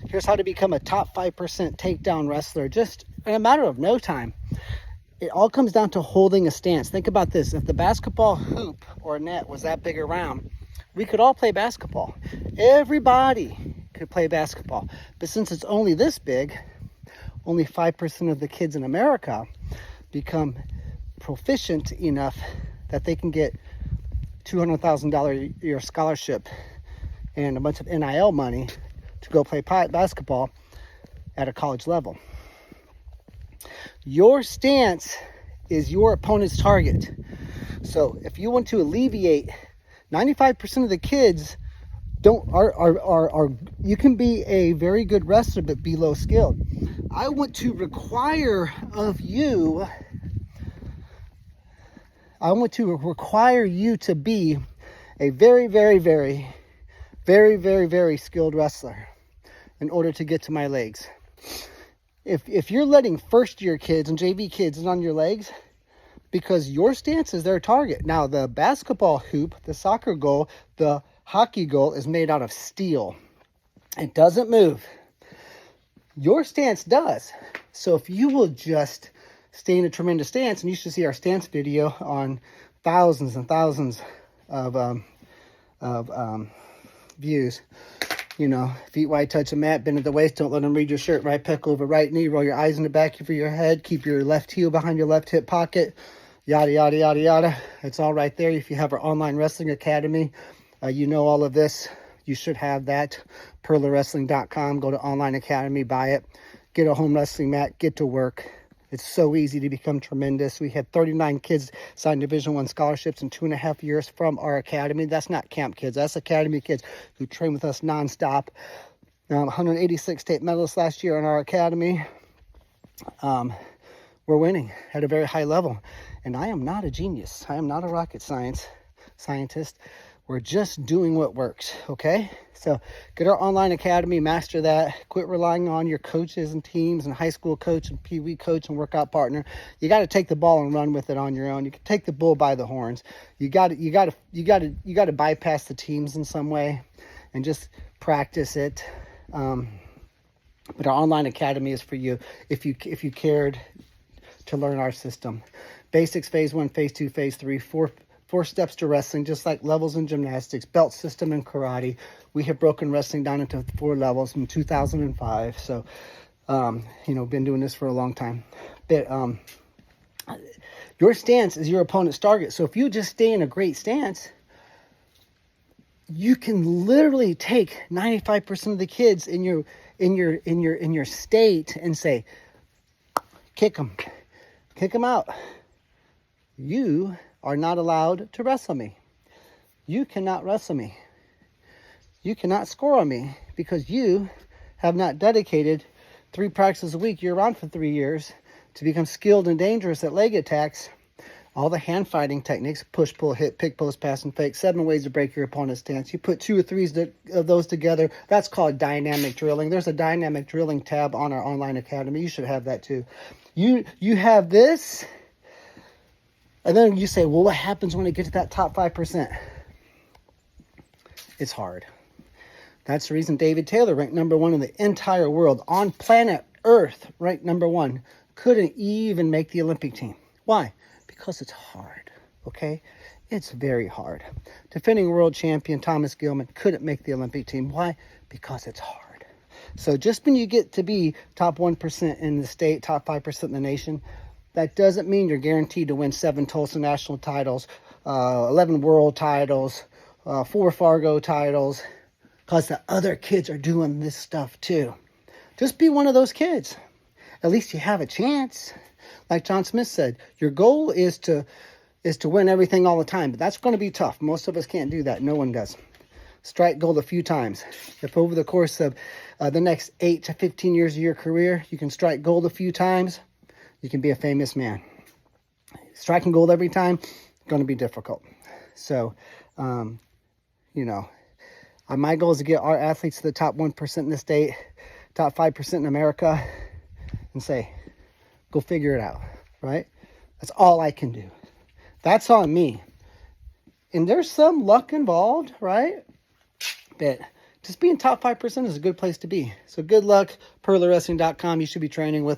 Here's how to become a top 5% takedown wrestler just in a matter of no time. It all comes down to holding a stance. Think about this. If the basketball hoop or net was that big around, we could all play basketball. Everybody could play basketball. But since it's only this big, only 5% of the kids in America become proficient enough that they can get $200,000 a year scholarship and a bunch of NIL money to go play basketball at a college level. Your stance is your opponent's target. So if you want to alleviate 95% of the kids you can be a very good wrestler but be low skilled. I want to require you to be a very, very, very, very, very, very skilled wrestler in order to get to my legs. If you're letting first year kids and JV kids in on your legs, because your stance is their target. Now the basketball hoop, the soccer goal, the hockey goal is made out of steel. It doesn't move. Your stance does. So if you will just stay in a tremendous stance, and you should see our stance video on thousands and thousands of views. You know, feet wide, touch the mat, bend at the waist, don't let them read your shirt, right pec over right knee, roll your eyes in the back of your head, keep your left heel behind your left hip pocket, yada, yada, yada, yada. It's all right there. If you have our online wrestling academy, you know all of this. You should have that. PurlerWrestling.com. Go to online academy, buy it, get a home wrestling mat, get to work. It's so easy to become tremendous. We had 39 kids sign Division I scholarships in 2.5 years from our academy. That's not camp kids. That's academy kids who train with us nonstop. 186 state medalists last year in our academy. We're winning at a very high level. And I am not a genius. I am not a rocket scientist. We're just doing what works, okay? So get our online academy, master that. Quit relying on your coaches and teams and high school coach and Pee Wee coach and workout partner. You got to take the ball and run with it on your own. You can take the bull by the horns. You got to bypass the teams in some way and just practice it. But our online academy is for you if you cared to learn our system. Basics, phase 1, phase 2, phase 3, four steps to wrestling, just like levels in gymnastics, belt system in karate. We have broken wrestling down into 4 levels in 2005. So, been doing this for a long time. But your stance is your opponent's target. So if you just stay in a great stance, you can literally take 95% of the kids in your state and say, kick them out. You are not allowed to wrestle me. You cannot wrestle me. You cannot score on me because you have not dedicated 3 practices a week year-round for 3 years to become skilled and dangerous at leg attacks. All the hand fighting techniques, push, pull, hit, pick, post, pass, and fake, 7 ways to break your opponent's stance. You put 2 or 3 of those together. That's called dynamic drilling. There's a dynamic drilling tab on our online academy. You should have that too. You have this. And then you say, well, what happens when I get to that top 5%? It's hard. That's the reason David Taylor, ranked number 1 in the entire world, on planet Earth, ranked number 1, couldn't even make the Olympic team. Why? Because it's hard, okay? It's very hard. Defending world champion Thomas Gilman couldn't make the Olympic team. Why? Because it's hard. So just when you get to be top 1% in the state, top 5% in the nation, that doesn't mean you're guaranteed to win 7 Tulsa national titles, 11 world titles, 4 Fargo titles, because the other kids are doing this stuff too. Just be one of those kids. At least you have a chance. Like John Smith said, your goal is to win everything all the time, but that's going to be tough. Most of us can't do that. No one does. Strike gold a few times. If over the course of the next 8 to 15 years of your career, you can strike gold a few times, you can be a famous man. Striking gold every time, going to be difficult. So, my goal is to get our athletes to the top 1% in the state, top 5% in America, and say, go figure it out, right? That's all I can do. That's on me. And there's some luck involved, right? But just being top 5% is a good place to be. So good luck, PurlerWrestling.com. You should be training with